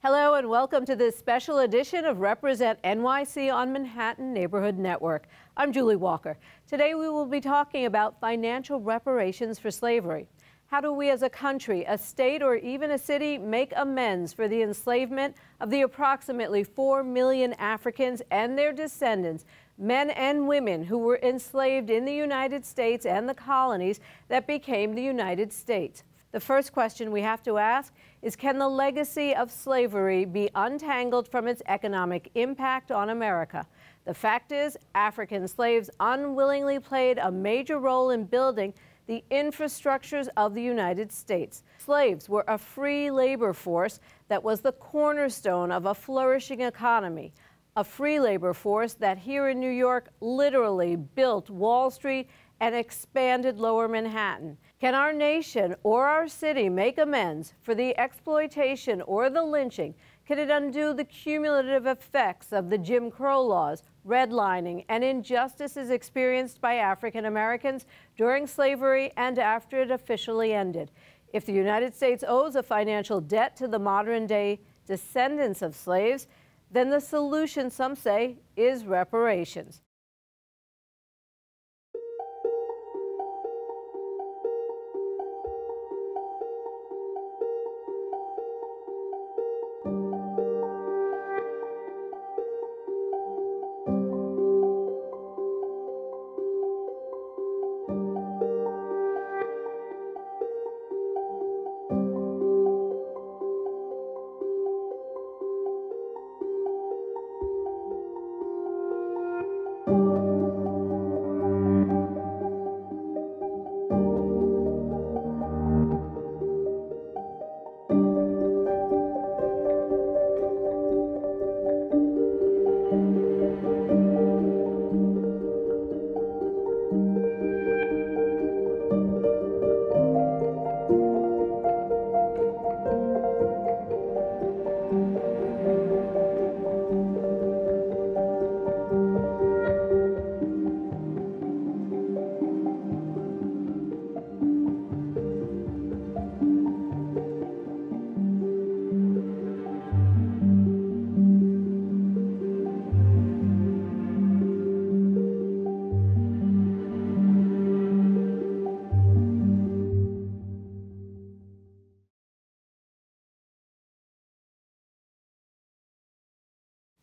Hello and welcome to this special edition of Represent NYC on Manhattan Neighborhood Network. I'm Julie Walker. Today we will be talking about financial reparations for slavery. How do we as a country, a state, or even a city make amends for the enslavement of the approximately 4 million Africans and their descendants, men and women who were enslaved in the United States and the colonies that became the United States? The first question we have to ask is, can the legacy of slavery be untangled from its economic impact on America? The fact is, African slaves unwillingly played a major role in building the infrastructures of the United States. Slaves were a free labor force that was the cornerstone of a flourishing economy, a free labor force that here in New York literally built Wall Street and expanded Lower Manhattan. Can our nation or our city make amends for the exploitation or the lynching? Can it undo the cumulative effects of the Jim Crow laws, redlining, and injustices experienced by African Americans during slavery and after it officially ended? If the United States owes a financial debt to the modern-day descendants of slaves, then the solution, some say, is reparations.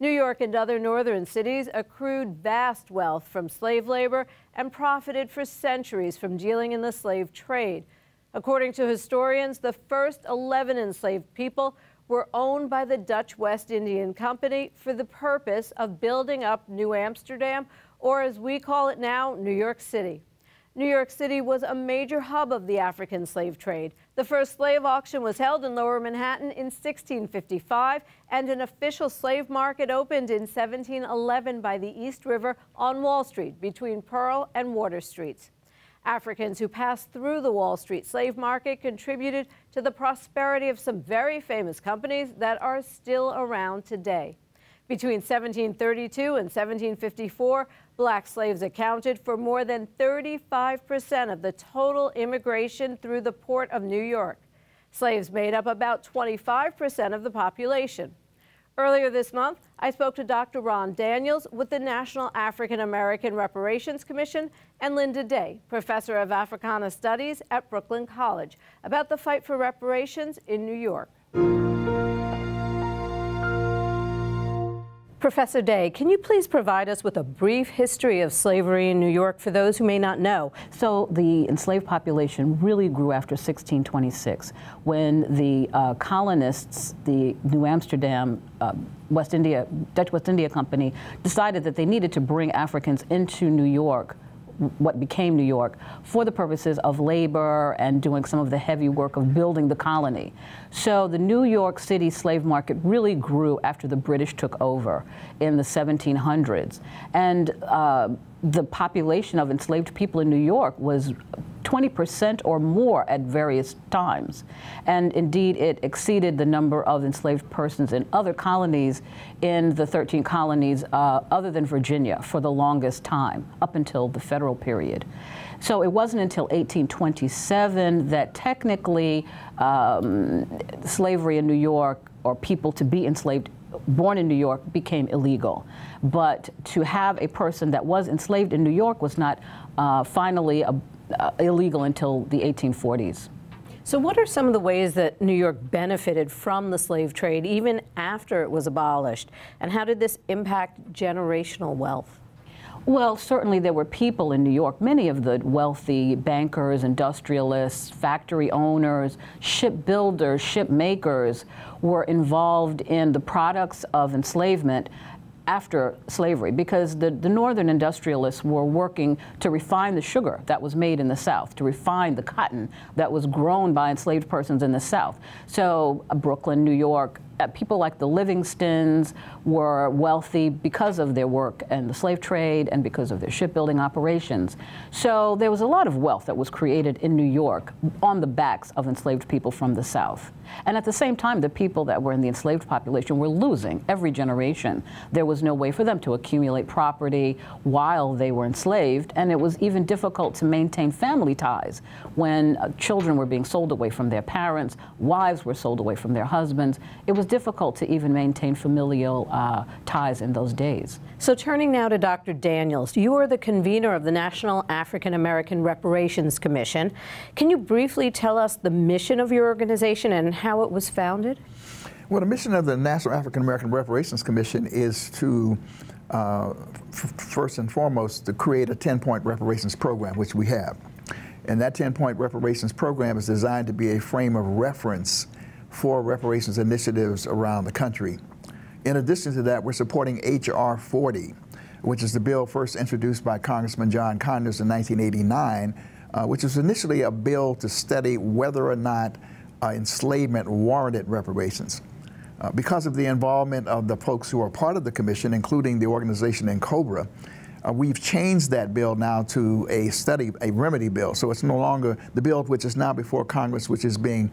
New York and other northern cities accrued vast wealth from slave labor and profited for centuries from dealing in the slave trade. According to historians, the first 11 enslaved people were owned by the Dutch West Indian Company for the purpose of building up New Amsterdam, or as we call it now, New York City. New York City was a major hub of the African slave trade. The first slave auction was held in Lower Manhattan in 1655, and an official slave market opened in 1711 by the East River on Wall Street between Pearl and Water Streets. Africans who passed through the Wall Street slave market contributed to the prosperity of some very famous companies that are still around today. Between 1732 and 1754, black slaves accounted for more than 35% of the total immigration through the port of New York. Slaves made up about 25% of the population. Earlier this month, I spoke to Dr. Ron Daniels with the National African American Reparations Commission and Linda Day, professor of Africana Studies at Brooklyn College, about the fight for reparations in New York. Professor Day, can you please provide us with a brief history of slavery in New York for those who may not know? So the enslaved population really grew after 1626, when the colonists, the New Amsterdam Dutch West India Company, decided that they needed to bring Africans into New York, what became New York, for the purposes of labor and doing some of the heavy work of building the colony. So the New York City slave market really grew after the British took over in the 1700s. And the population of enslaved people in New York was 20% or more at various times. And indeed, it exceeded the number of enslaved persons in other colonies in the 13 colonies other than Virginia for the longest time, up until the federal period. So it wasn't until 1827 that technically slavery in New York or people to be enslaved born in New York became illegal. But to have a person that was enslaved in New York was not finally illegal until the 1840s. So what are some of the ways that New York benefited from the slave trade even after it was abolished? And how did this impact generational wealth? Well, certainly there were people in New York, many of the wealthy bankers, industrialists, factory owners, shipbuilders, ship makers were involved in the products of enslavement after slavery, because the northern industrialists were working to refine the sugar that was made in the South, to refine the cotton that was grown by enslaved persons in the South. So Brooklyn, New York, people like the Livingstons were wealthy because of their work in the slave trade and because of their shipbuilding operations. So there was a lot of wealth that was created in New York on the backs of enslaved people from the South. And at the same time, the people that were in the enslaved population were losing every generation. There was no way for them to accumulate property while they were enslaved, and it was even difficult to maintain family ties when children were being sold away from their parents, wives were sold away from their husbands. It was difficult to even maintain familial ties in those days. So turning now to Dr. Daniels, you are the convener of the National African American Reparations Commission. Can you briefly tell us the mission of your organization and how it was founded? Well, the mission of the National African American Reparations Commission is to, first and foremost, to create a 10-point reparations program, which we have. And that 10-point reparations program is designed to be a frame of reference for reparations initiatives around the country. In addition to that, we're supporting H.R. 40, which is the bill first introduced by Congressman John Conyers in 1989, which was initially a bill to study whether or not enslavement warranted reparations. Because of the involvement of the folks who are part of the commission, including the organization NCOBRA, we've changed that bill now to a remedy bill. So it's no longer the bill which is now before Congress, which is being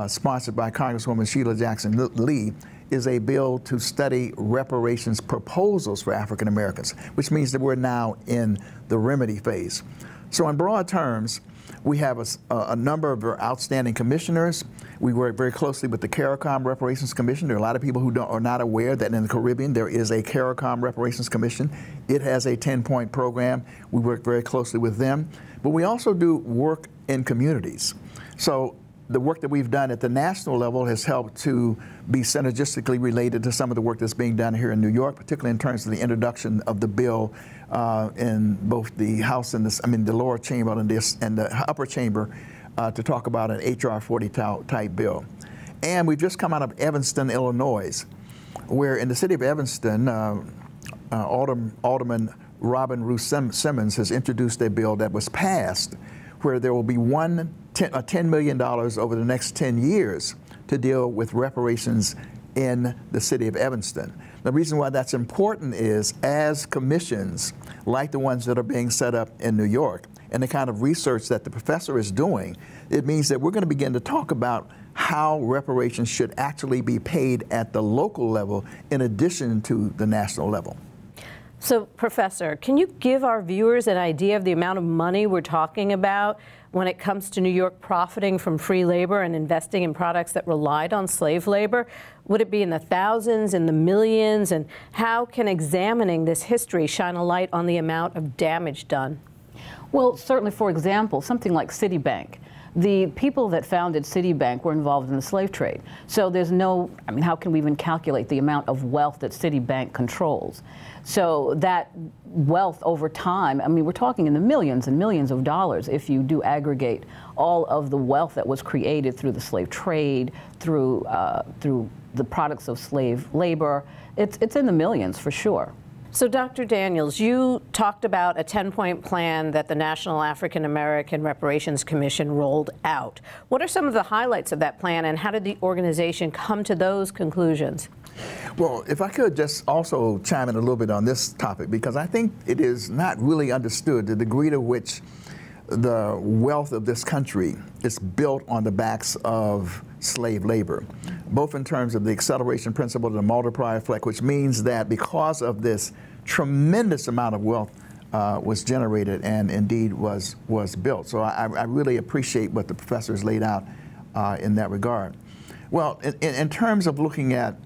sponsored by Congresswoman Sheila Jackson Lee, is a bill to study reparations proposals for African Americans, which means that we're now in the remedy phase. So in broad terms, we have a number of outstanding commissioners. We work very closely with the CARICOM Reparations Commission. There are a lot of people who are not aware that in the Caribbean there is a CARICOM Reparations Commission. It has a 10-point program. We work very closely with them. But we also do work in communities. So the work that we've done at the national level has helped to be synergistically related to some of the work that's being done here in New York, particularly in terms of the introduction of the bill in both the House and the lower chamber and the upper chamber to talk about an H.R. 40 type bill. And we've just come out of Evanston, Illinois, where in the city of Evanston, Alderman Robin Ruth Simmons has introduced a bill that was passed where there will be $10 million over the next 10 years to deal with reparations in the city of Evanston. The reason why that's important is as commissions like the ones that are being set up in New York and the kind of research that the professor is doing, it means that we're going to begin to talk about how reparations should actually be paid at the local level in addition to the national level. So, Professor, can you give our viewers an idea of the amount of money we're talking about when it comes to New York profiting from free labor and investing in products that relied on slave labor? Would it be in the thousands, in the millions? And how can examining this history shine a light on the amount of damage done? Well, certainly, for example, something like Citibank. The people that founded Citibank were involved in the slave trade. So there's no, how can we even calculate the amount of wealth that Citibank controls? So that wealth over time, we're talking in the millions and millions of dollars if you do aggregate all of the wealth that was created through the slave trade, through the products of slave labor. It's in the millions for sure. So, Dr. Daniels, you talked about a 10-point plan that the National African American Reparations Commission rolled out. What are some of the highlights of that plan, and how did the organization come to those conclusions? Well, if I could just also chime in a little bit on this topic, because I think it is not really understood the degree to which the wealth of this country is built on the backs of slave labor, both in terms of the acceleration principle and the multiplier effect, which means that because of this tremendous amount of wealth was generated and indeed was built. So I really appreciate what the professor has laid out in that regard. Well, in terms of looking at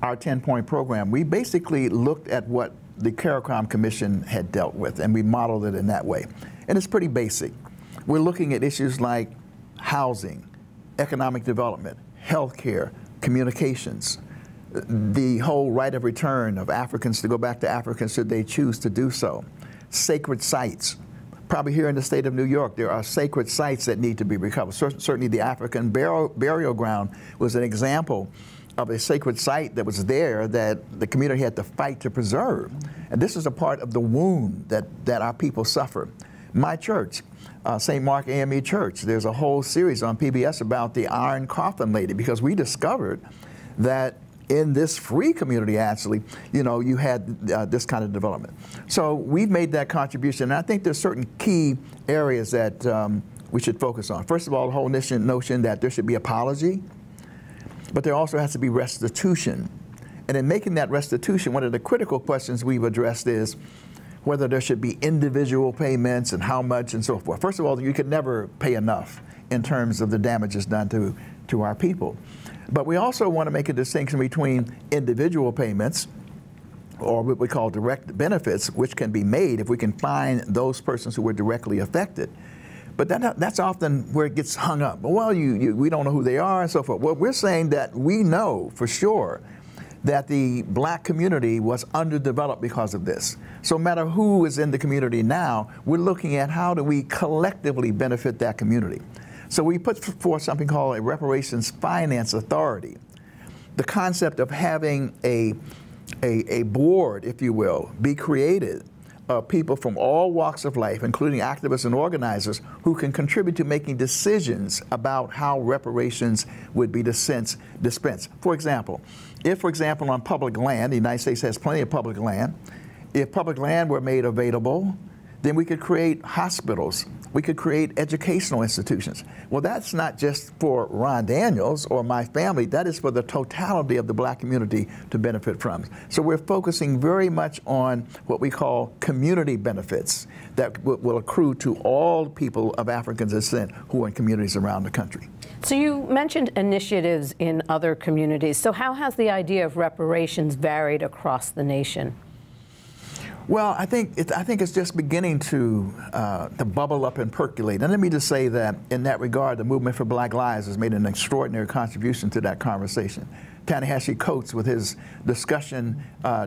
our 10-point program, we basically looked at what the CARICOM Commission had dealt with, and we modeled it in that way. And it's pretty basic. We're looking at issues like housing, economic development, healthcare, communications, the whole right of return of Africans to go back to Africa should they choose to do so, sacred sites. Probably here in the state of New York, there are sacred sites that need to be recovered. Certainly the African burial ground was an example of a sacred site that was there that the community had to fight to preserve. And this is a part of the wound that our people suffer. My church, St. Mark AME Church, there's a whole series on PBS about the Iron Coffin Lady, because we discovered that in this free community, actually, you know, you had this kind of development. So we've made that contribution, and I think there's certain key areas that we should focus on. First of all, the whole notion that there should be apology, but there also has to be restitution. And in making that restitution, one of the critical questions we've addressed is whether there should be individual payments and how much and so forth. First of all, you could never pay enough in terms of the damages done to our people. But we also want to make a distinction between individual payments, or what we call direct benefits, which can be made if we can find those persons who were directly affected. But that's often where it gets hung up. Well, we don't know who they are and so forth. Well, we're saying that we know for sure that the black community was underdeveloped because of this. So no matter who is in the community now, we're looking at how do we collectively benefit that community. So we put forth something called a Reparations Finance Authority. The concept of having a board, if you will, be created of people from all walks of life, including activists and organizers, who can contribute to making decisions about how reparations would be dispensed. For example, if, for example, on public land, the United States has plenty of public land, if public land were made available, then we could create hospitals. We could create educational institutions. Well, that's not just for Ron Daniels or my family. That is for the totality of the black community to benefit from. So we're focusing very much on what we call community benefits that will accrue to all people of African descent who are in communities around the country. So you mentioned initiatives in other communities. So how has the idea of reparations varied across the nation? Well, I think it's just beginning to bubble up and percolate. And let me just say that in that regard, the Movement for Black Lives has made an extraordinary contribution to that conversation. Ta-Nehisi Coates with his discussion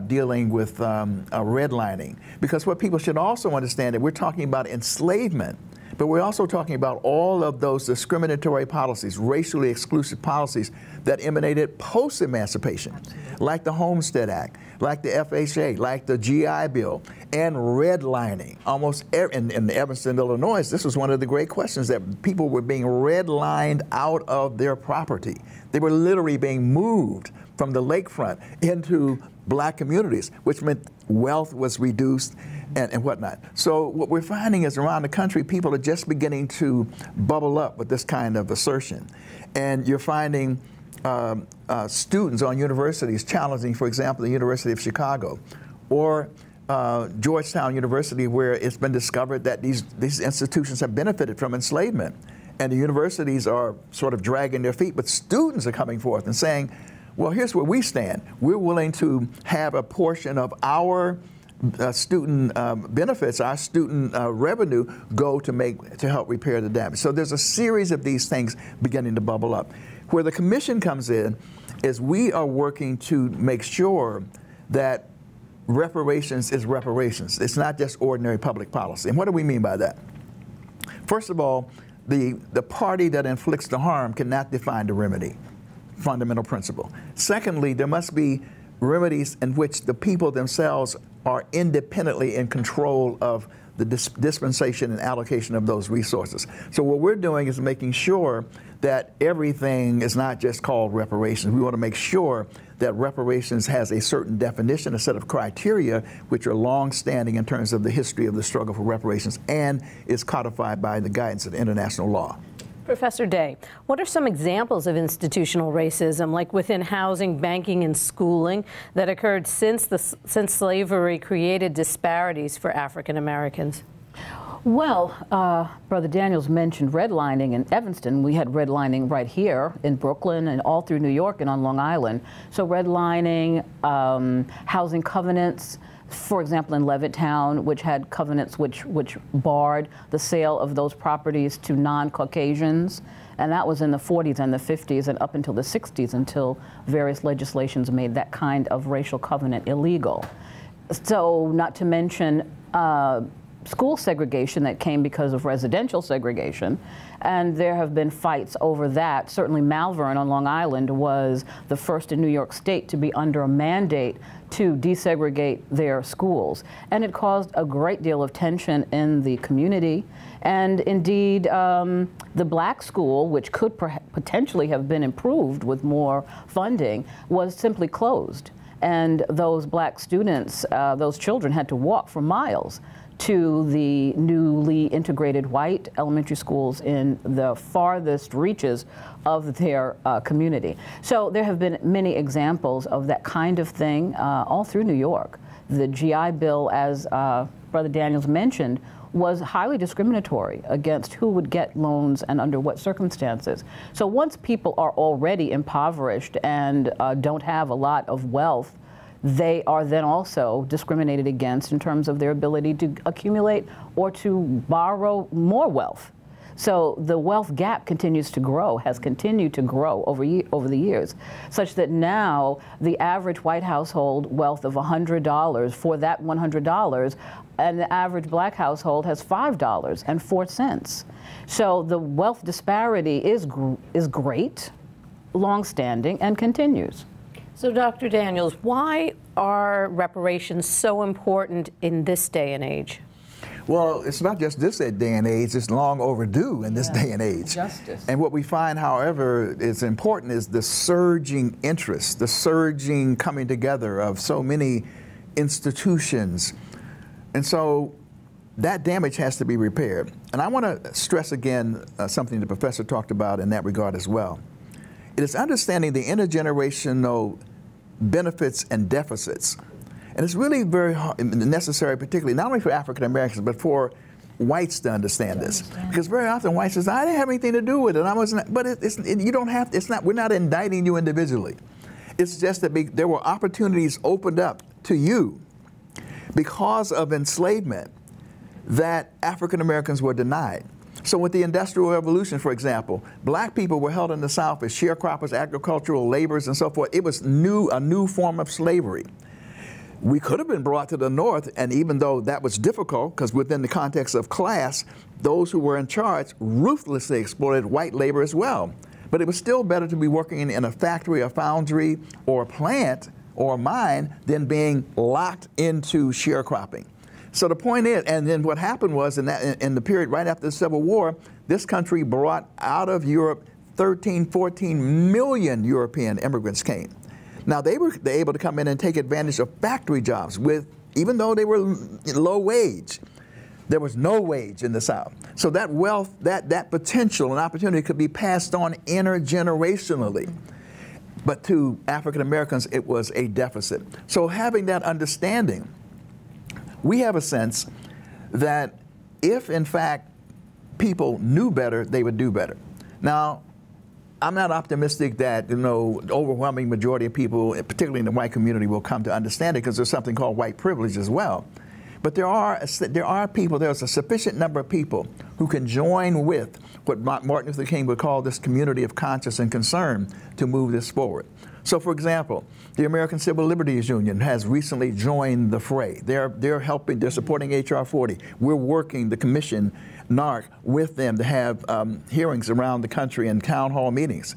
dealing with redlining. Because what people should also understand that we're talking about enslavement, but we're also talking about all of those discriminatory policies, racially exclusive policies that emanated post-emancipation, like the Homestead Act, like the FHA, like the GI Bill, and redlining. Almost in Evanston, Illinois, this was one of the great questions, that people were being redlined out of their property. They were literally being moved from the lakefront into black communities, which meant wealth was reduced and whatnot. So what we're finding is around the country, people are just beginning to bubble up with this kind of assertion. And you're finding students on universities challenging, for example, the University of Chicago or Georgetown University, where it's been discovered that these institutions have benefited from enslavement. And the universities are sort of dragging their feet, but students are coming forth and saying, well, here's where we stand. We're willing to have a portion of our student benefits, our student revenue, go to help repair the damage. So there's a series of these things beginning to bubble up. Where the commission comes in is we are working to make sure that reparations is reparations. It's not just ordinary public policy. And what do we mean by that? First of all, the party that inflicts the harm cannot define the remedy. Fundamental principle. Secondly, there must be remedies in which the people themselves are independently in control of the dispensation and allocation of those resources. So what we're doing is making sure that everything is not just called reparations. We want to make sure that reparations has a certain definition, a set of criteria, which are long-standing in terms of the history of the struggle for reparations, and is codified by the guidance of international law. Professor Day, what are some examples of institutional racism, like within housing, banking, and schooling, that occurred since slavery created disparities for African Americans? Well, Brother Daniels mentioned redlining in Evanston. We had redlining right here in Brooklyn and all through New York and on Long Island. So redlining, housing covenants, for example, in Levittown, which had covenants which barred the sale of those properties to non-Caucasians. And that was in the 40s and the 50s and up until the 60s, until various legislations made that kind of racial covenant illegal. So not to mention school segregation that came because of residential segregation, and there have been fights over that. Certainly Malvern on Long Island was the first in New York State to be under a mandate to desegregate their schools, and it caused a great deal of tension in the community. And indeed, the black school, which could potentially have been improved with more funding, was simply closed. And those black students, those children had to walk for miles to the newly integrated white elementary schools in the farthest reaches of their community. So there have been many examples of that kind of thing all through New York. The GI Bill, as Brother Daniels mentioned, was highly discriminatory against who would get loans and under what circumstances. So once people are already impoverished and don't have a lot of wealth, they are then also discriminated against in terms of their ability to accumulate or to borrow more wealth. So the wealth gap continues to grow, has continued to grow over the years, such that now the average white household wealth of $100, for that $100, and the average black household has $5.04. So the wealth disparity is great, longstanding, and continues. So, Dr. Daniels, why are reparations so important in this day and age? Well, it's not just this day and age, it's long overdue in this day and age. Justice. And what we find, however, is important is the surging interest, the surging coming together of so many institutions. And so that damage has to be repaired. And I want to stress again something the professor talked about in that regard as well. It is understanding the intergenerational benefits and deficits. And it's really very necessary, particularly not only for African Americans, but for whites to understand this. Because very often whites say, I didn't have anything to do with it. I wasn't, but you don't have to, it's not, we're not indicting you individually. It's just that there were opportunities opened up to you because of enslavement that African Americans were denied. So with the Industrial Revolution, for example, black people were held in the South as sharecroppers, agricultural laborers, and so forth. It was a new form of slavery. We could have been brought to the North, and even though that was difficult, because within the context of class, those who were in charge ruthlessly exploited white labor as well. But it was still better to be working in a factory, a foundry, or a plant, or a mine, than being locked into sharecropping. So the point is, and then what happened was in the period right after the Civil War, this country brought out of Europe 13, 14 million European immigrants came. Now they were able to come in and take advantage of factory jobs even though they were low wage. There was no wage in the South. So that wealth, that potential and opportunity could be passed on intergenerationally. But to African Americans, it was a deficit. So having that understanding, we have a sense that if, in fact, people knew better, they would do better. Now, I'm not optimistic that, the overwhelming majority of people, particularly in the white community, will come to understand it, because there's something called white privilege as well. But there's a sufficient number of people who can join with what Martin Luther King would call this community of conscience and concern to move this forward. So, for example, the American Civil Liberties Union has recently joined the fray. They're helping, they're supporting H.R. 40. We're working, the commission, NARC, with them to have hearings around the country and town hall meetings.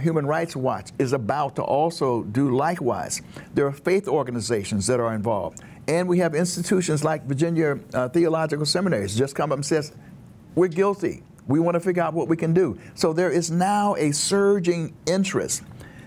Human Rights Watch is about to also do likewise. There are faith organizations that are involved. And we have institutions like Virginia Theological Seminaries just come up and says, we're guilty. We want to figure out what we can do. So there is now a surging interest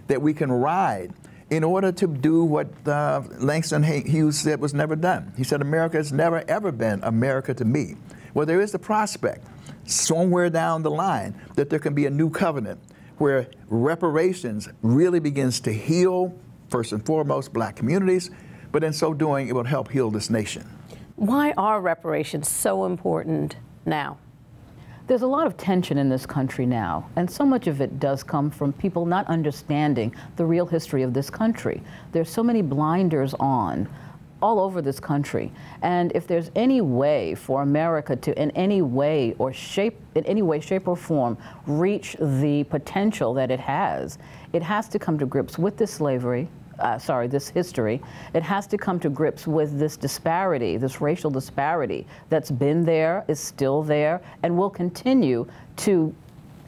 that we can ride in order to do what Langston Hughes said was never done. He said, America has never, ever been America to me. Well, there is the prospect somewhere down the line that there can be a new covenant where reparations really begins to heal, first and foremost, black communities, but in so doing, it will help heal this nation. Why are reparations so important now? There's a lot of tension in this country now, and so much of it does come from people not understanding the real history of this country. There's so many blinders on all over this country, and if there's any way for America to in any way, shape or form reach the potential that it has to come to grips with this this history. It has to come to grips with this disparity, this racial disparity that's been there, is still there, and will continue to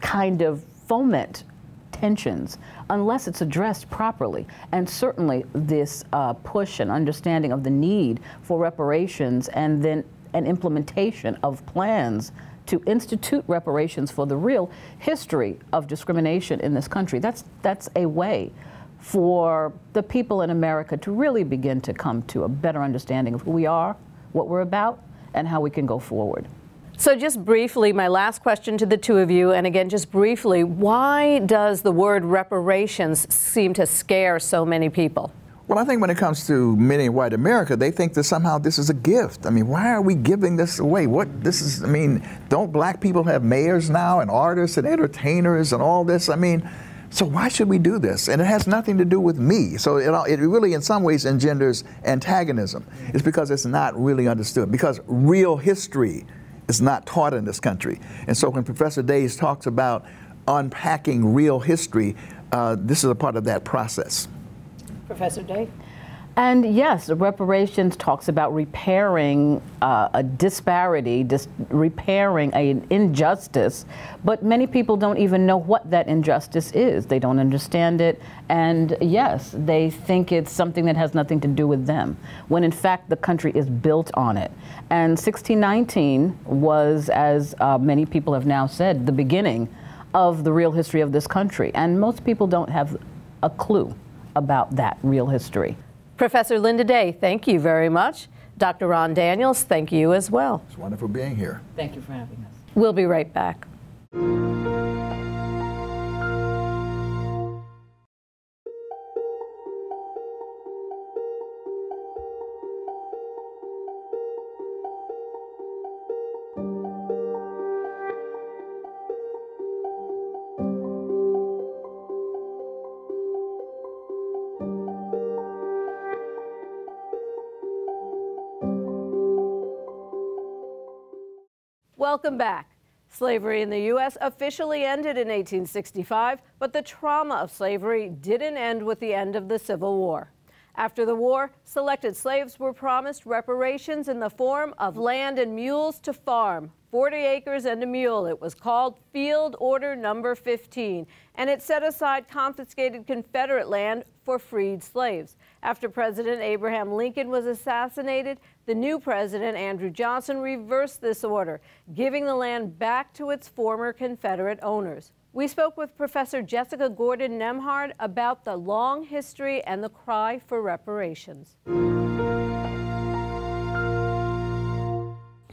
kind of foment tensions unless it's addressed properly. And certainly this push and understanding of the need for reparations and then an implementation of plans to institute reparations for the real history of discrimination in this country. That's a way for the people in America to really begin to come to a better understanding of who we are, what we're about, and how we can go forward. So just briefly, my last question to the two of you, and again, just briefly, why does the word reparations seem to scare so many people? Well, I think when it comes to many in white America, they think that somehow this is a gift. I mean, why are we giving this away? Don't black people have mayors now and artists and entertainers and all this? I mean, so why should we do this? And it has nothing to do with me. So it really, in some ways, engenders antagonism. It's because it's not really understood, because real history is not taught in this country. And so when Professor Days talks about unpacking real history, this is a part of that process. Professor Day? And yes, reparations talks about repairing a disparity, repairing an injustice, but many people don't even know what that injustice is. They don't understand it, and yes, they think it's something that has nothing to do with them, when in fact the country is built on it. And 1619 was, as many people have now said, the beginning of the real history of this country, and most people don't have a clue about that real history. Professor Linda Day, thank you very much. Dr. Ron Daniels, thank you as well. It's wonderful being here. Thank you for having us. We'll be right back. Welcome back. Slavery in the U.S. officially ended in 1865, but the trauma of slavery didn't end with the end of the Civil War. After the war, selected slaves were promised reparations in the form of land and mules to farm. 40 acres and a mule. It was called Field Order Number 15, and it set aside confiscated Confederate land for freed slaves. After President Abraham Lincoln was assassinated, the new president, Andrew Johnson, reversed this order, giving the land back to its former Confederate owners. We spoke with Professor Jessica Gordon Nemhard about the long history and the cry for reparations.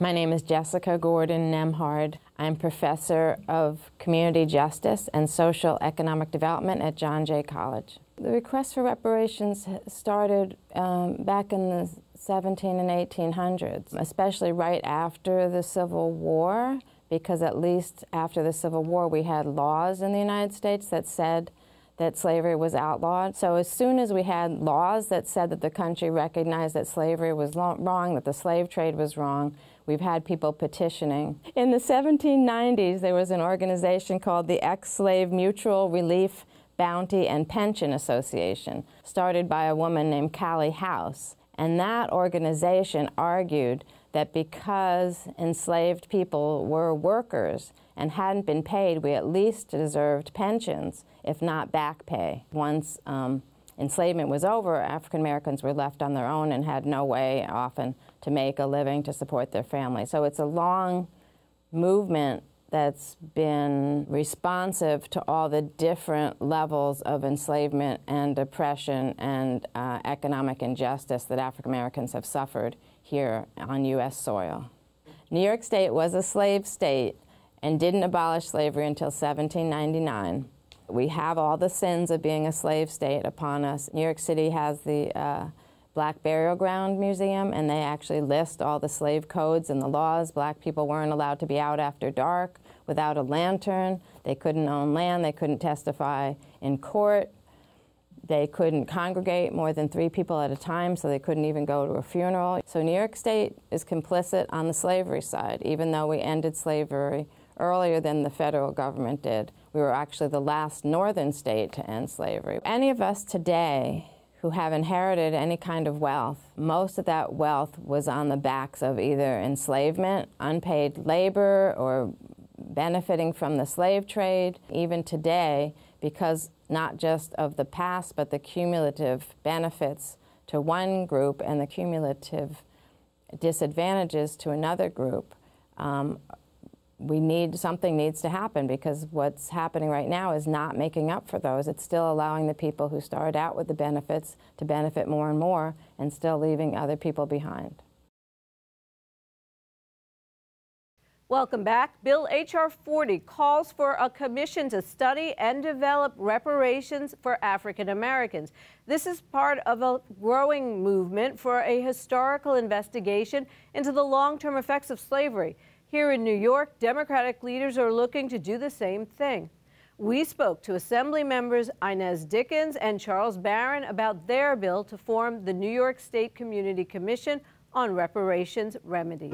My name is Jessica Gordon Nemhard. I'm professor of community justice and social economic development at John Jay College. The request for reparations started back in the 1700s and 1800s, especially right after the Civil War, because at least after the Civil War we had laws in the United States that said that slavery was outlawed. So as soon as we had laws that said that the country recognized that slavery was wrong, that the slave trade was wrong, we've had people petitioning. In the 1790s, there was an organization called the Ex-Slave Mutual Relief, Bounty, and Pension Association, started by a woman named Callie House. And that organization argued that because enslaved people were workers and hadn't been paid, we at least deserved pensions, if not back pay. Once enslavement was over, African Americans were left on their own and had no way often to make a living to support their family. So it's a long movement that's been responsive to all the different levels of enslavement and oppression and economic injustice that African Americans have suffered here on U.S. soil. New York State was a slave state and didn't abolish slavery until 1799. We have all the sins of being a slave state upon us. New York City has the Black Burial Ground Museum, and they actually list all the slave codes and the laws. Black people weren't allowed to be out after dark without a lantern. They couldn't own land. They couldn't testify in court. They couldn't congregate more than 3 people at a time, so they couldn't even go to a funeral. So New York State is complicit on the slavery side, even though we ended slavery earlier than the federal government did. We were actually the last northern state to end slavery. Any of us today who have inherited any kind of wealth, most of that wealth was on the backs of either enslavement, unpaid labor, or benefiting from the slave trade. Even today, because not just of the past, but the cumulative benefits to one group and the cumulative disadvantages to another group, something needs to happen, because what's happening right now is not making up for those. It's still allowing the people who started out with the benefits to benefit more and more, and still leaving other people behind. Welcome back. Bill H.R. 40 calls for a commission to study and develop reparations for African Americans. This is part of a growing movement for a historical investigation into the long-term effects of slavery. Here in New York, Democratic leaders are looking to do the same thing. We spoke to Assembly members Inez Dickens and Charles Barron about their bill to form the New York State Community Commission on Reparations Remedies.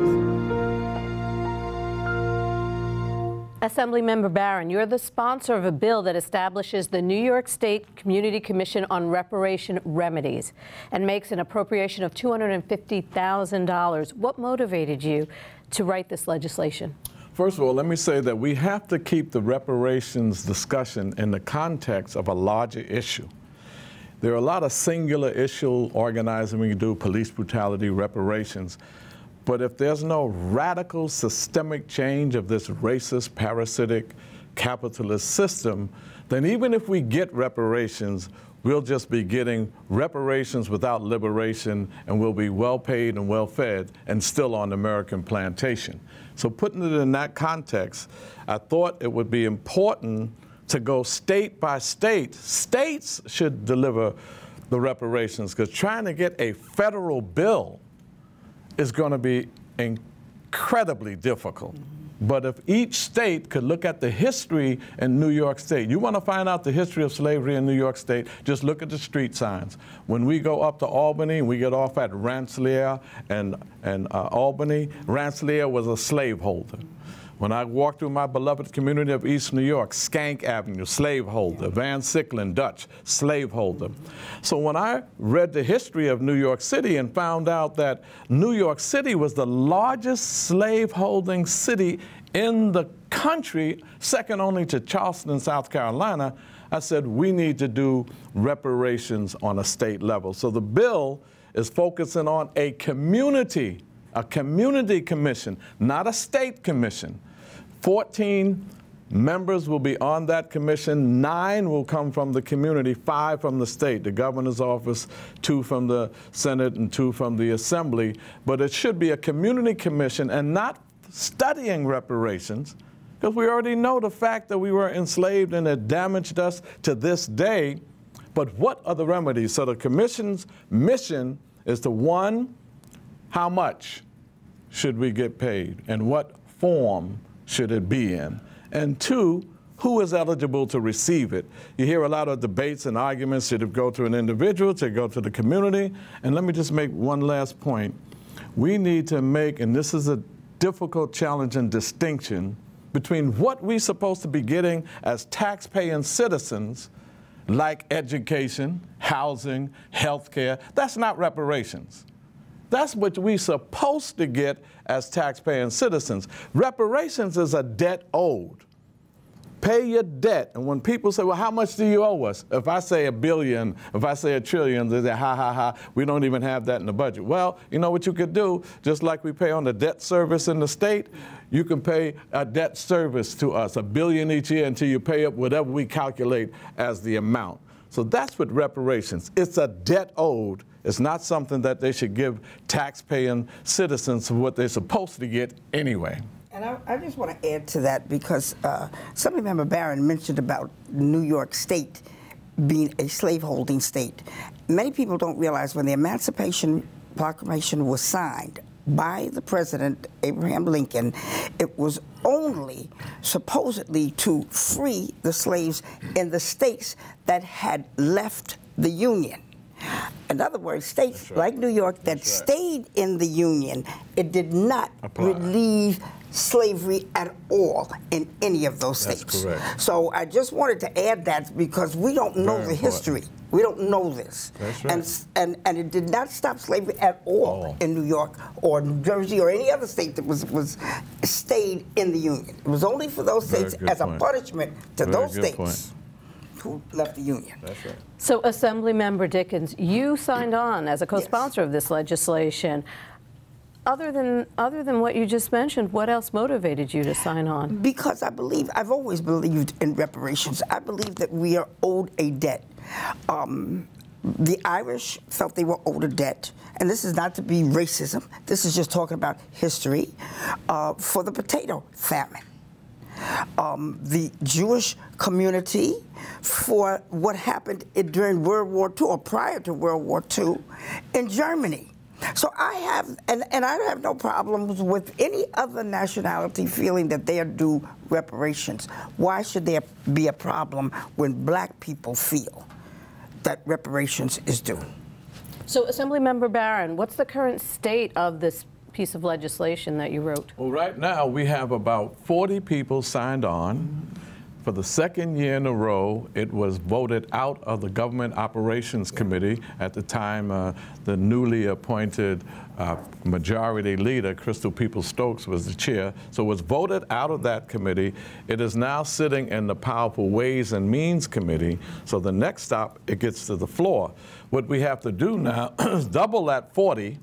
Assemblymember Barron, you're the sponsor of a bill that establishes the New York State Community Commission on Reparation Remedies and makes an appropriation of $250,000. What motivated you to write this legislation? First of all, let me say that we have to keep the reparations discussion in the context of a larger issue. There are a lot of singular issue organizing when you do police brutality, reparations. But if there's no radical systemic change of this racist, parasitic, capitalist system, then even if we get reparations, we'll just be getting reparations without liberation, and we'll be well paid and well fed and still on the American plantation. So putting it in that context, I thought it would be important to go state by state. States should deliver the reparations, because trying to get a federal bill is going to be incredibly difficult. But if each state could look at the history in New York State, you want to find out the history of slavery in New York State, just look at the street signs. When we go up to Albany, we get off at Rensselaer and Albany. Rensselaer was a slaveholder. When I walk through my beloved community of East New York, Skank Avenue, slaveholder. Van Sicklen, Dutch, slaveholder. So when I read the history of New York City and found out that New York City was the largest slaveholding city in the country, second only to Charleston, South Carolina, I said we need to do reparations on a state level. So the bill is focusing on a community commission, not a state commission. 14 members will be on that commission. 9 will come from the community, 5 from the state, the governor's office, 2 from the Senate, and 2 from the Assembly. But it should be a community commission and not studying reparations, because we already know the fact that we were enslaved and it damaged us to this day. But what are the remedies? So the commission's mission is to, 1, how much should we get paid, and what form should it be in? And 2, who is eligible to receive it? You hear a lot of debates and arguments. Should it go to an individual, should it go to the community? And let me just make one last point. We need to make, and this is a difficult challenge and distinction, between what we're supposed to be getting as tax-paying citizens, like education, housing, health care. That's not reparations. That's what we're supposed to get as tax-paying citizens. Reparations is a debt owed. Pay your debt. And when people say, well, how much do you owe us? If I say $1 billion, if I say $1 trillion, they say, ha, ha, ha, we don't even have that in the budget. Well, you know what you could do? Just like we pay on the debt service in the state, you can pay a debt service to us, $1 billion each year, until you pay up whatever we calculate as the amount. So that's what reparations. It's a debt owed. It's not something that they should give tax-paying citizens for what they're supposed to get anyway. And I just want to add to that, because Assemblymember Barron mentioned about New York State being a slaveholding state. Many people don't realize when the Emancipation Proclamation was signed by the President Abraham Lincoln, it was only supposedly to free the slaves in the states that had left the Union. In other words, states like New York that stayed in the Union, it did not relieve slavery at all in any of those states. That's correct. So I just wanted to add that because we don't know the history. We don't know this. That's right. And it did not stop slavery at all in New York or New Jersey or any other state that was stayed in the Union. It was only for those states as a punishment to those states who left the Union. That's right. So, Assemblymember Dickens, you signed on as a co-sponsor of this legislation. Other than what you just mentioned, what else motivated you to sign on? Because I've always believed in reparations. I believe that we are owed a debt. The Irish felt they were owed a debt, and this is not to be racism. This is just talking about history, for the potato famine. The Jewish community for what happened during World War II or prior to World War II in Germany. So I have, and I have no problems with any other nationality feeling that they are due reparations. Why should there be a problem when black people feel that reparations is due? So, Assemblymember Barron, what's the current state of this piece of legislation that you wrote? Well, right now we have about 40 people signed on. For the second year in a row, it was voted out of the Government Operations Committee. At the time, the newly appointed majority leader, Crystal Peoples-Stokes, was the chair. So it was voted out of that committee. It is now sitting in the powerful Ways and Means Committee. So the next stop, it gets to the floor. What we have to do now is double that 40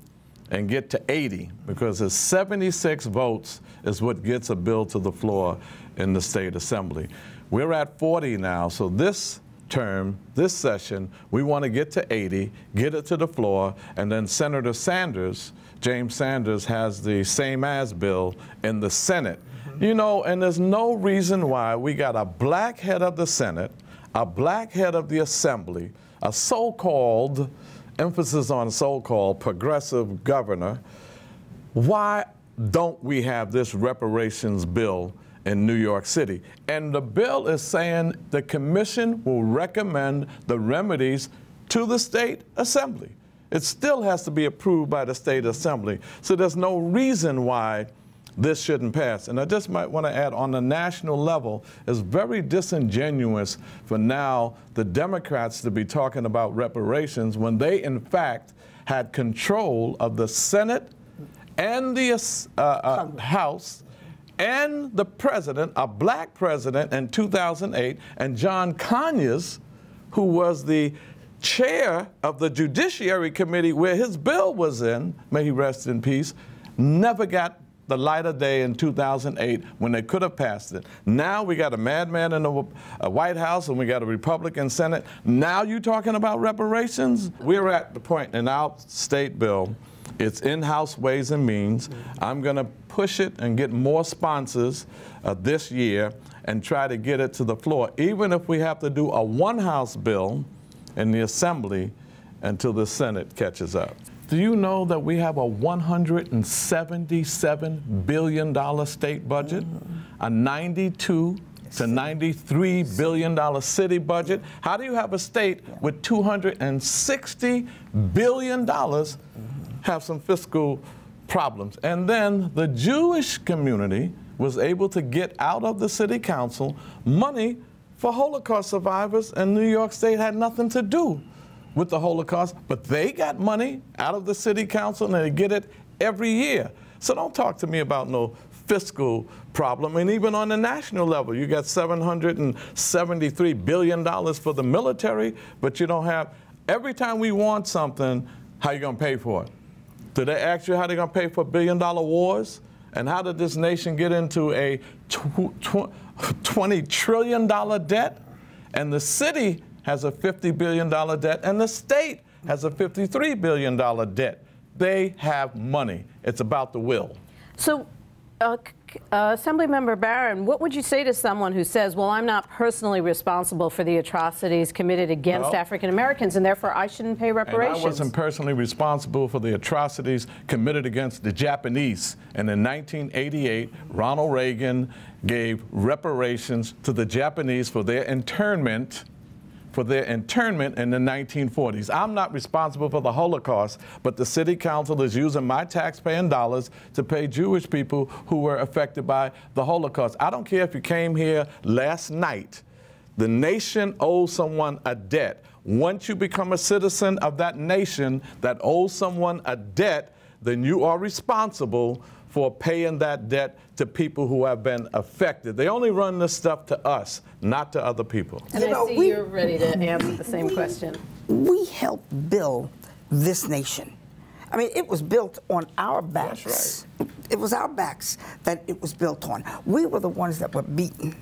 and get to 80, because it's 76 votes is what gets a bill to the floor in the State Assembly. We're at 40 now, so this term, this session, we want to get to 80, get it to the floor, and then Senator Sanders, James Sanders, has the same as bill in the Senate. You know, and there's no reason why we got a black head of the Senate, a black head of the Assembly, a so-called, emphasis on so-called progressive governor. Why don't we have this reparations bill in New York City? And the bill is saying the commission will recommend the remedies to the State Assembly. It still has to be approved by the State Assembly. So there's no reason why this shouldn't pass. And I just might want to add, on the national level, it's very disingenuous for now the Democrats to be talking about reparations when they, in fact, had control of the Senate and the House and the president, a black president in 2008, and John Conyers, who was the chair of the Judiciary Committee where his bill was in, may he rest in peace, never got the light of day in 2008 when they could have passed it. Now we got a madman in the White House and we got a Republican Senate. Now you talking about reparations? We're at the point in our state bill, it's in-house Ways and Means. I'm going to push it and get more sponsors this year and try to get it to the floor, even if we have to do a one-house bill in the Assembly until the Senate catches up. Do you know that we have a $177 billion state budget, a $92 to $93 billion city budget? How do you have a state with $260 billion have some fiscal problems? And then the Jewish community was able to get out of the city council money for Holocaust survivors, and New York State had nothing to do with the Holocaust, but they got money out of the city council and they get it every year. So don't talk to me about no fiscal problem. And even on the national level, you got $773 billion for the military, but you don't have, every time we want something, how you gonna pay for it? Do they ask you how they're gonna pay for billion-dollar wars? And how did this nation get into a $20 trillion debt? And the city has a $50 billion debt, and the state has a $53 billion debt. They have money. It's about the will. So, Assemblymember Barron, what would you say to someone who says, well, I'm not personally responsible for the atrocities committed against African Americans, and therefore I shouldn't pay reparations? And I wasn't personally responsible for the atrocities committed against the Japanese. And in 1988, Ronald Reagan gave reparations to the Japanese for their internment in the 1940s. I'm not responsible for the Holocaust, but the city council is using my taxpaying dollars to pay Jewish people who were affected by the Holocaust. I don't care if you came here last night. The nation owes someone a debt. Once you become a citizen of that nation that owes someone a debt, then you are responsible for paying that debt to people who have been affected. They only run this stuff to us, not to other people. And I see you're ready to answer the same question. We helped build this nation. I mean, it was built on our backs. That's right. It was our backs that it was built on. We were the ones that were beaten.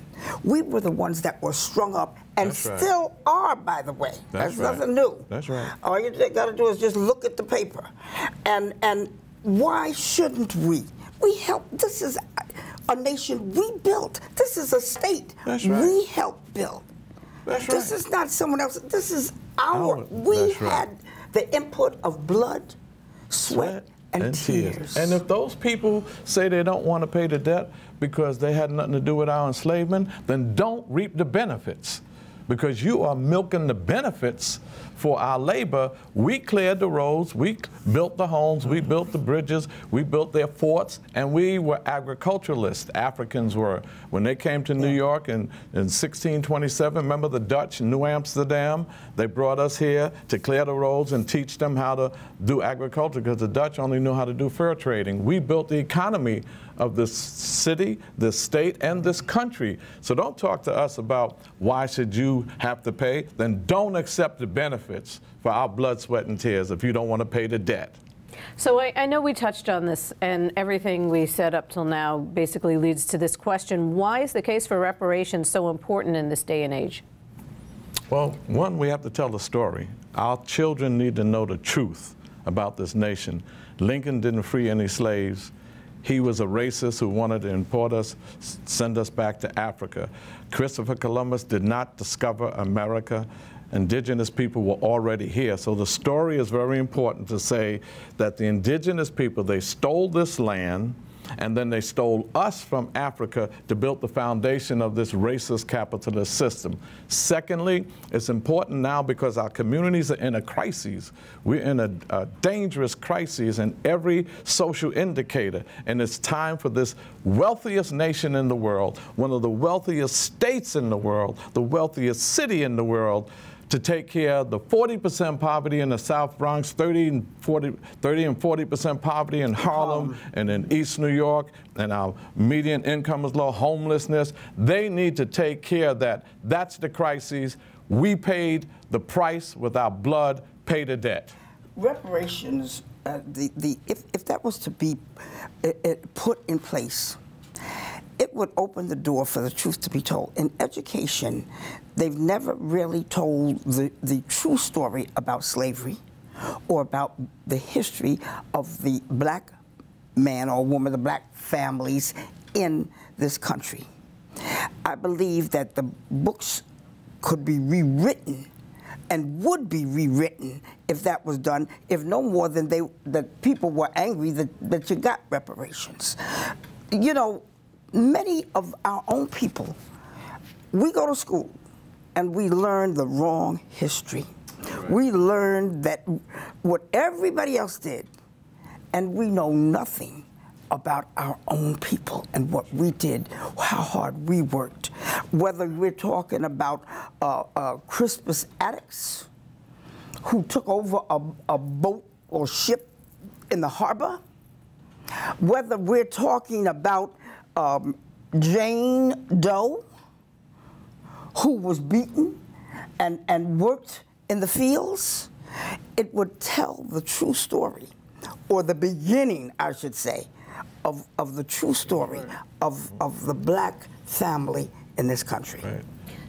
We were the ones that were strung up, and That's right. still are, by the way. That's That's right. nothing new. That's right. All you got to do is just look at the paper. And why shouldn't we? We helped. This is a nation we built. This is a state we helped build. That's This right. is not someone else. This is our. We That's right. had the input of blood, sweat, and tears. And if those people say they don't want to pay the debt because they had nothing to do with our enslavement, then don't reap the benefits, because you are milking the benefits for our labor. We cleared the roads, we built the homes, we built the bridges, we built their forts, and we were agriculturalists. Africans were. When they came to New York in 1627, remember the Dutch in New Amsterdam? They brought us here to clear the roads and teach them how to do agriculture, because the Dutch only knew how to do fur trading. We built the economy of this city, this state, and this country. So don't talk to us about why should you have to pay. Then don't accept the benefits for our blood, sweat, and tears if you don't want to pay the debt. So I know we touched on this, and everything we said up till now basically leads to this question. Why is the case for reparations so important in this day and age? Well, one, we have to tell the story. Our children need to know the truth about this nation. Lincoln didn't free any slaves. He was a racist who wanted to import us, send us back to Africa. Christopher Columbus did not discover America. Indigenous people were already here. So the story is very important to say that the indigenous people, they stole this land, and then they stole us from Africa to build the foundation of this racist capitalist system. Secondly, it's important now because our communities are in a crisis. We're in a dangerous crisis in every social indicator, and it's time for this wealthiest nation in the world, one of the wealthiest states in the world, the wealthiest city in the world, to take care of the 40% poverty in the South Bronx, 30 and 40% poverty in Harlem and in East New York, and our median income is low, homelessness. They need to take care of that. That's the crisis. We paid the price with our blood. Pay the debt. Reparations, if that was to be put in place, it would open the door for the truth to be told. In education, they've never really told the true story about slavery or about the history of the black man or woman, the black families in this country. I believe that the books could be rewritten and would be rewritten if that was done, if no more than that people were angry that you got reparations. You know, many of our own people, we go to school and we learn the wrong history. Right. We learn that what everybody else did, and we know nothing about our own people and what we did, how hard we worked. Whether we're talking about Crispus Attucks, who took over a boat or ship in the harbor, whether we're talking about Jane Doe, who was beaten and worked in the fields, it would tell the true story, or the beginning, I should say, of the true story of the black family in this country. Right.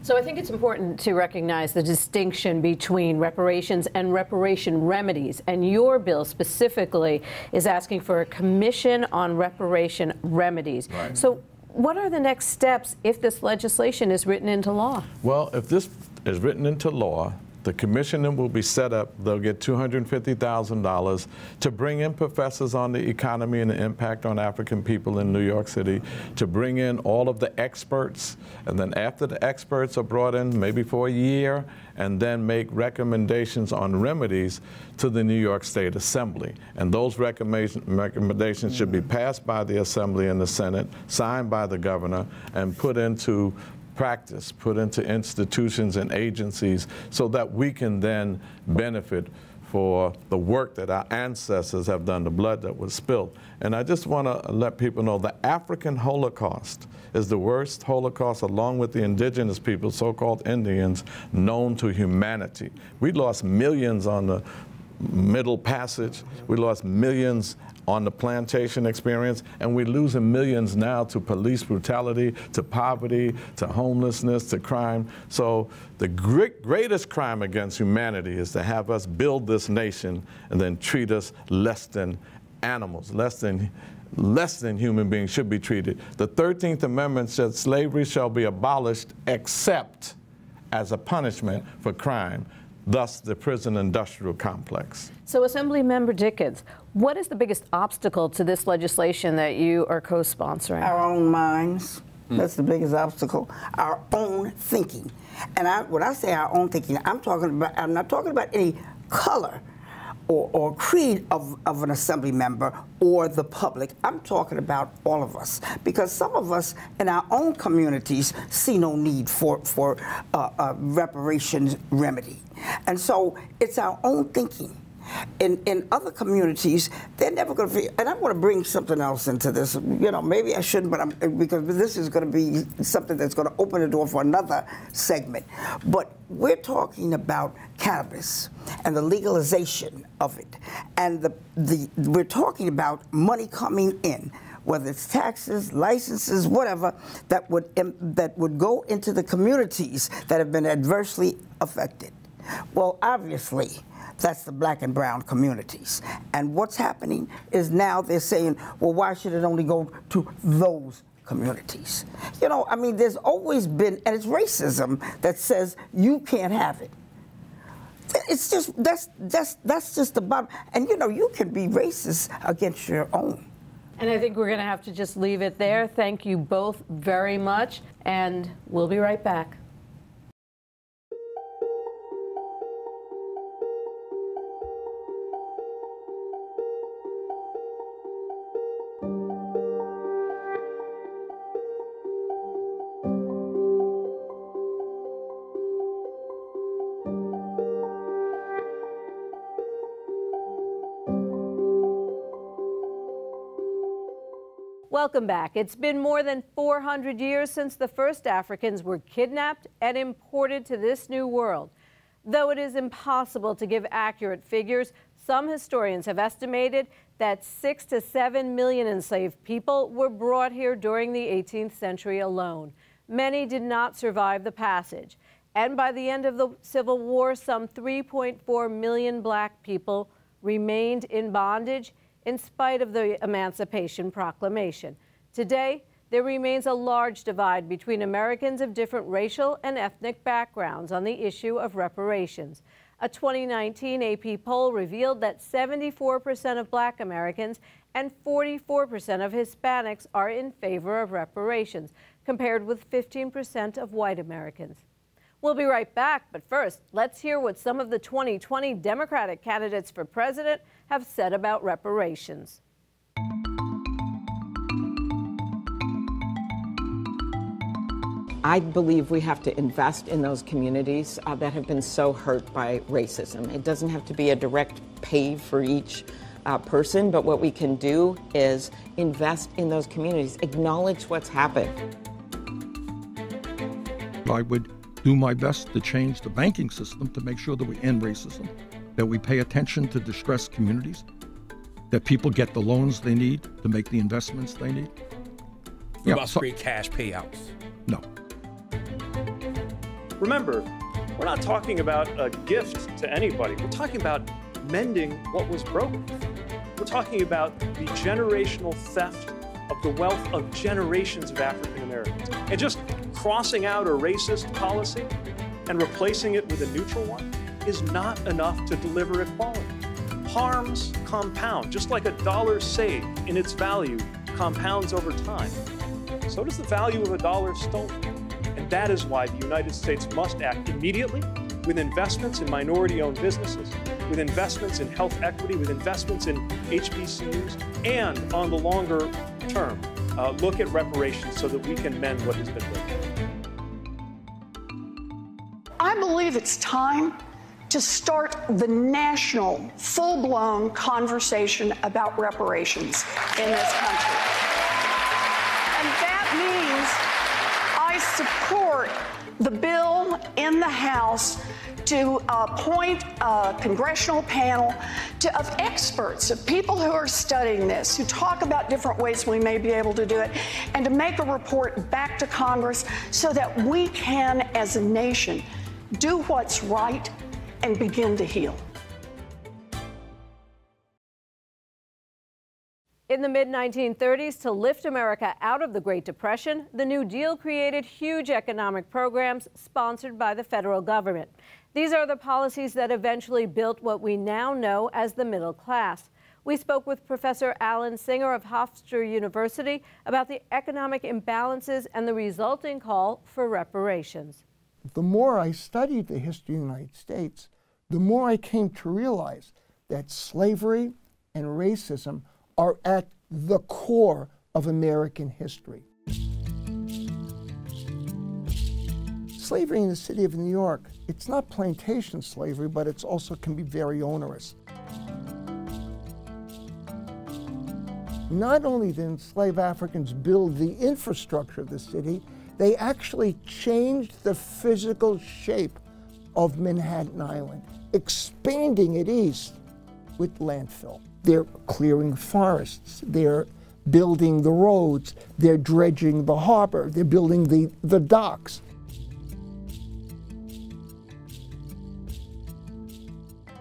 So I think it's important to recognize the distinction between reparations and reparation remedies. And your bill specifically is asking for a commission on reparation remedies. Right. So what are the next steps if this legislation is written into law? Well, if this is written into law, the commission will be set up. They'll get $250,000 to bring in professors on the economy and the impact on African people in New York City, to bring in all of the experts, and then after the experts are brought in, maybe for a year, and then make recommendations on remedies to the New York State Assembly. And those recommendations should be passed by the Assembly and the Senate, signed by the governor, and put into practice, put into institutions and agencies so that we can then benefit for the work that our ancestors have done, the blood that was spilled. And I just want to let people know the African Holocaust is the worst Holocaust, along with the indigenous people, so-called Indians, known to humanity. We lost millions on the Middle Passage. We lost millions on the plantation experience, and we're losing millions now to police brutality, to poverty, to homelessness, to crime. So the greatest crime against humanity is to have us build this nation and then treat us less than animals, less than human beings should be treated. The 13th Amendment said slavery shall be abolished except as a punishment for crime, thus the prison industrial complex. So Assemblymember Dickens, what is the biggest obstacle to this legislation that you are co-sponsoring? Our own minds. That's the biggest obstacle. Our own thinking. And when I say our own thinking, I'm not talking about any color or creed of an assembly member or the public. I'm talking about all of us, because some of us in our own communities see no need for a reparations remedy. And so it's our own thinking. In other communities, they're never going to be, and I want to bring something else into this. You know, maybe I shouldn't, but because this is going to be something that's going to open the door for another segment. But we're talking about cannabis and the legalization of it, and we're talking about money coming in, whether it's taxes, licenses, whatever, that would go into the communities that have been adversely affected. Well, obviously, that's the black and brown communities. And what's happening is now they're saying, well, why should it only go to those communities? You know, I mean, there's always been, and it's racism that says you can't have it. It's just, that's just the bottom. And you know, you can be racist against your own. And I think we're going to have to just leave it there. Thank you both very much, and we'll be right back. Welcome back. It's been more than 400 years since the first Africans were kidnapped and imported to this new world. Though it is impossible to give accurate figures, some historians have estimated that 6 to 7 million enslaved people were brought here during the 18th century alone. Many did not survive the passage. And by the end of the Civil War, some 3.4 million black people remained in bondage in spite of the Emancipation Proclamation. Today, there remains a large divide between Americans of different racial and ethnic backgrounds on the issue of reparations. A 2019 AP poll revealed that 74% of black Americans and 44% of Hispanics are in favor of reparations, compared with 15% of white Americans. We'll be right back, but first, let's hear what some of the 2020 Democratic candidates for president have said about reparations. I believe we have to invest in those communities that have been so hurt by racism. It doesn't have to be a direct pay for each person, but what we can do is invest in those communities, acknowledge what's happened. I would do my best to change the banking system to make sure that we end racism, that we pay attention to distressed communities, that people get the loans they need to make the investments they need. What about straight cash payouts? No. Remember, we're not talking about a gift to anybody. We're talking about mending what was broken. We're talking about the generational theft of the wealth of generations of African Americans. And just crossing out a racist policy and replacing it with a neutral one is not enough to deliver equality. Harms compound, just like a dollar saved in its value compounds over time. So does the value of a dollar stolen. And that is why the United States must act immediately with investments in minority-owned businesses, with investments in health equity, with investments in HBCUs, and on the longer term, look at reparations so that we can mend what has been broken. I believe it's time to start the national, full-blown conversation about reparations in this country. And that means I support the bill in the House to appoint a congressional panel of experts, of people who are studying this, who talk about different ways we may be able to do it, and to make a report back to Congress so that we can, as a nation, do what's right and begin to heal. In the mid-1930s, to lift America out of the Great Depression, the New Deal created huge economic programs sponsored by the federal government. These are the policies that eventually built what we now know as the middle class. We spoke with Professor Alan Singer of Hofstra University about the economic imbalances and the resulting call for reparations. The more I studied the history of the United States, the more I came to realize that slavery and racism are at the core of American history. Slavery in the city of New York, it's not plantation slavery, but it's also can be very onerous. Not only did enslaved Africans build the infrastructure of the city, they actually changed the physical shape of Manhattan Island, expanding it east with landfill. They're clearing forests, they're building the roads, they're dredging the harbor, they're building the docks.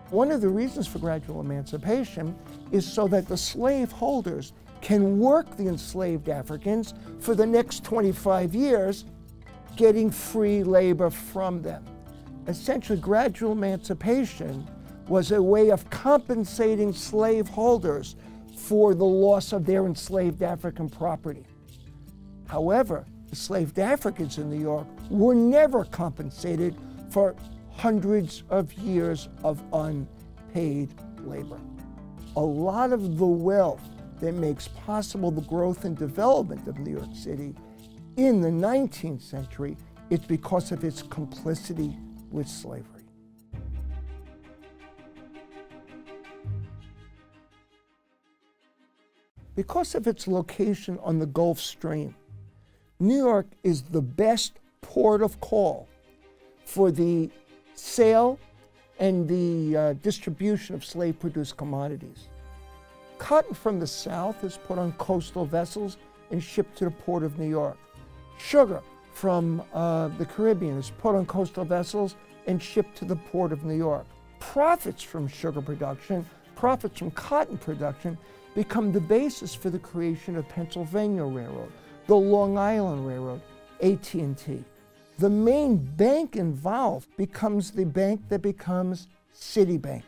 One of the reasons for gradual emancipation is so that the slaveholders can work the enslaved Africans for the next 25 years, getting free labor from them. Essentially, gradual emancipation was a way of compensating slaveholders for the loss of their enslaved African property. However, enslaved Africans in New York were never compensated for hundreds of years of unpaid labor. A lot of the wealth that makes possible the growth and development of New York City in the 19th century is because of its complicity with slavery. Because of its location on the Gulf Stream, New York is the best port of call for the sale and the distribution of slave-produced commodities. Cotton from the South is put on coastal vessels and shipped to the port of New York. Sugar from the Caribbean is put on coastal vessels and shipped to the port of New York. Profits from sugar production, profits from cotton production become the basis for the creation of Pennsylvania Railroad, the Long Island Railroad, AT&T. The main bank involved becomes the bank that becomes Citibank.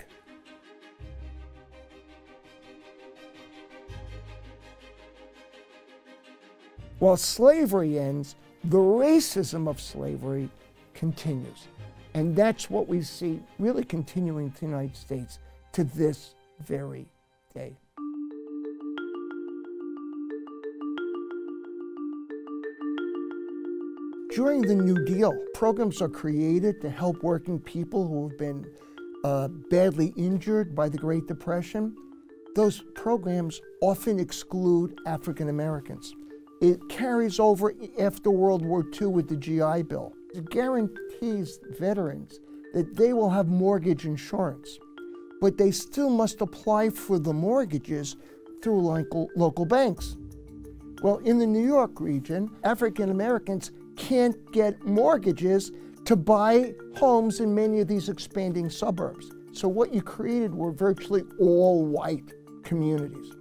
While slavery ends, the racism of slavery continues. And that's what we see really continuing to the United States to this very day. During the New Deal, programs are created to help working people who have been badly injured by the Great Depression. Those programs often exclude African Americans. It carries over after World War II with the GI Bill. It guarantees veterans that they will have mortgage insurance, but they still must apply for the mortgages through local banks. Well, in the New York region, African Americans can't get mortgages to buy homes in many of these expanding suburbs. So what you created were virtually all white communities.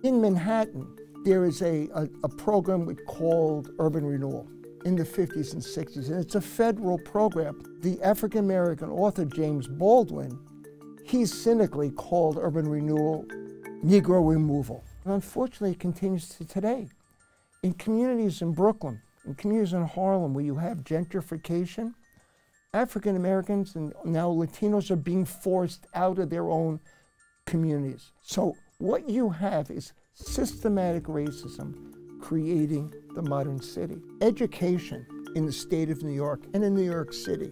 In Manhattan, there is a program called Urban Renewal in the 50s and 60s, and it's a federal program. The African-American author James Baldwin, he's cynically called Urban Renewal Negro removal. And unfortunately, it continues to today. In communities in Brooklyn, in communities in Harlem where you have gentrification, African Americans and now Latinos are being forced out of their own communities. So what you have is systematic racism creating the modern city. Education in the state of New York and in New York City,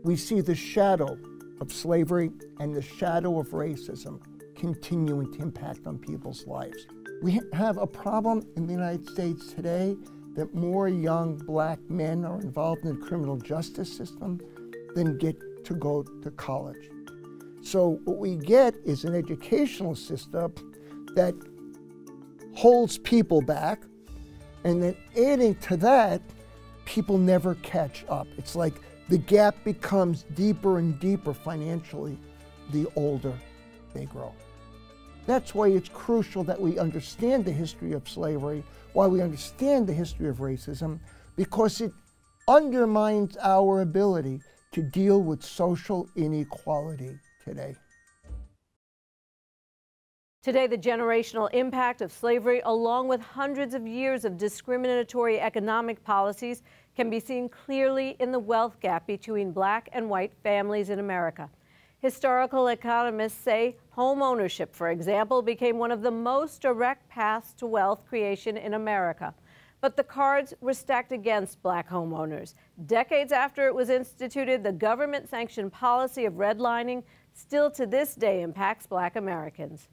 we see the shadow of slavery and the shadow of racism continuing to impact on people's lives. We have a problem in the United States today that more young black men are involved in the criminal justice system than get to go to college. So what we get is an educational system that holds people back, and then adding to that, people never catch up. It's like the gap becomes deeper and deeper financially the older they grow. That's why it's crucial that we understand the history of slavery, why we understand the history of racism, because it undermines our ability to deal with social inequality today. Today, the generational impact of slavery, along with hundreds of years of discriminatory economic policies, can be seen clearly in the wealth gap between black and white families in America. Historical economists say home ownership, for example, became one of the most direct paths to wealth creation in America. But the cards were stacked against black homeowners. Decades after it was instituted, the government-sanctioned policy of redlining still to this day impacts black Americans.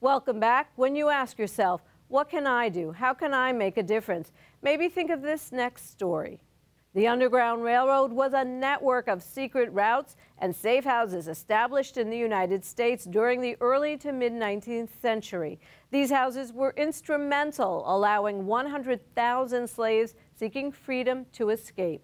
Welcome back. When you ask yourself, what can I do? How can I make a difference? Maybe think of this next story. The Underground Railroad was a network of secret routes and safe houses established in the United States during the early to mid-19th century. These houses were instrumental, allowing 100,000 slaves seeking freedom to escape.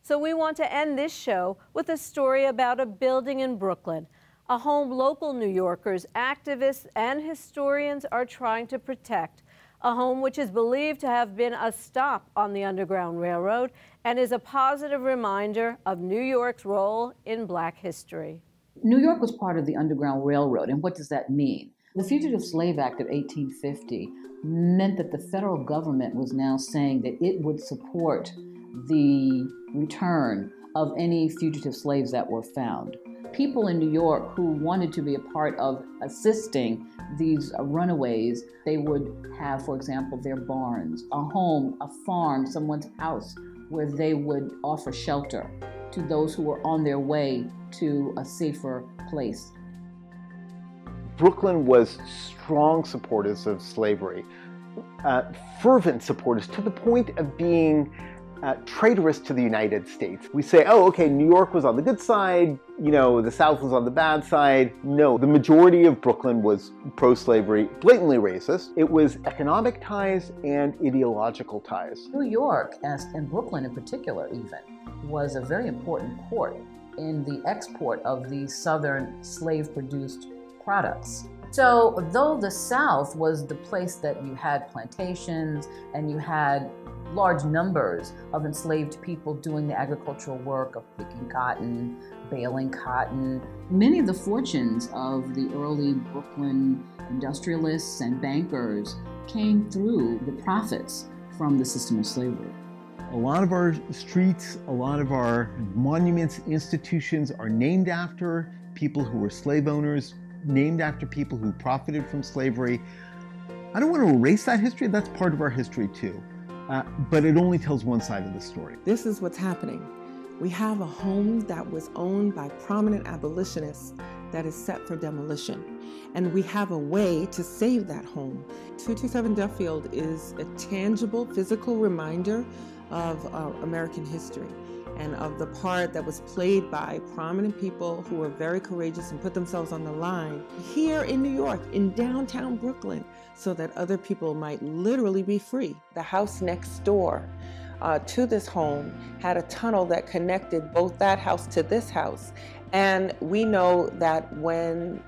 So we want to end this show with a story about a building in Brooklyn, a home local New Yorkers, activists, and historians are trying to protect. A home which is believed to have been a stop on the Underground Railroad and is a positive reminder of New York's role in Black history. New York was part of the Underground Railroad, and what does that mean? The Fugitive Slave Act of 1850 meant that the federal government was now saying that it would support the return of any fugitive slaves that were found. People in New York who wanted to be a part of assisting these runaways, they would have, for example, their barns, a home, a farm, someone's house, where they would offer shelter to those who were on their way to a safer place. Brooklyn was strong supporters of slavery, fervent supporters, to the point of being traitorous to the United States. We say, oh, okay, New York was on the good side, you know, the South was on the bad side. No, the majority of Brooklyn was pro-slavery, blatantly racist. It was economic ties and ideological ties. New York, and Brooklyn in particular even, was a very important port in the export of these Southern slave-produced products. So though the South was the place that you had plantations and you had large numbers of enslaved people doing the agricultural work of picking cotton, baling cotton, many of the fortunes of the early Brooklyn industrialists and bankers came through the profits from the system of slavery. A lot of our streets, a lot of our monuments, institutions are named after people who were slave owners, named after people who profited from slavery. I don't want to erase that history. That's part of our history too. But it only tells one side of the story. This is what's happening. We have a home that was owned by prominent abolitionists that is set for demolition. And we have a way to save that home. 227 Duffield is a tangible, physical reminder of American history and of the part that was played by prominent people who were very courageous and put themselves on the line here in New York, in downtown Brooklyn, so that other people might literally be free. The house next door to this home had a tunnel that connected both that house to this house. And we know that when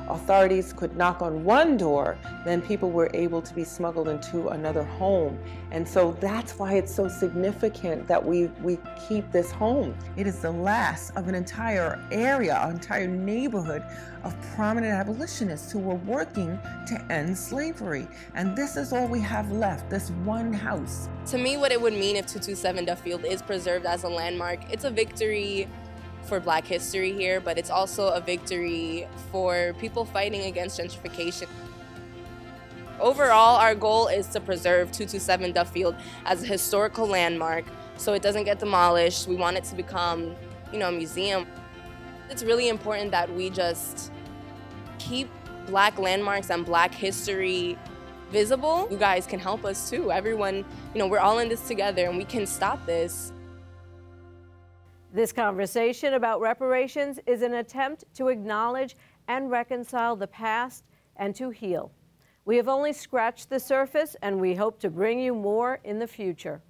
authorities could knock on one door, then people were able to be smuggled into another home. And so that's why it's so significant that we keep this home. It is the last of an entire area, an entire neighborhood of prominent abolitionists who were working to end slavery. And this is all we have left, this one house. To me, what it would mean if 227 Duffield is preserved as a landmark, it's a victory for Black history here, but it's also a victory for people fighting against gentrification. Overall, our goal is to preserve 227 Duffield as a historical landmark so it doesn't get demolished. We want it to become, a museum. It's really important that we just keep Black landmarks and Black history visible. You guys can help us too. Everyone, we're all in this together and we can stop this. This conversation about reparations is an attempt to acknowledge and reconcile the past and to heal. We have only scratched the surface, and we hope to bring you more in the future.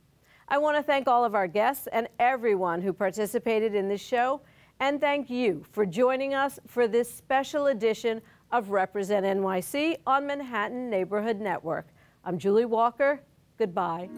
I want to thank all of our guests and everyone who participated in this show, and thank you for joining us for this special edition of Represent NYC on Manhattan Neighborhood Network. I'm Julie Walker. Goodbye.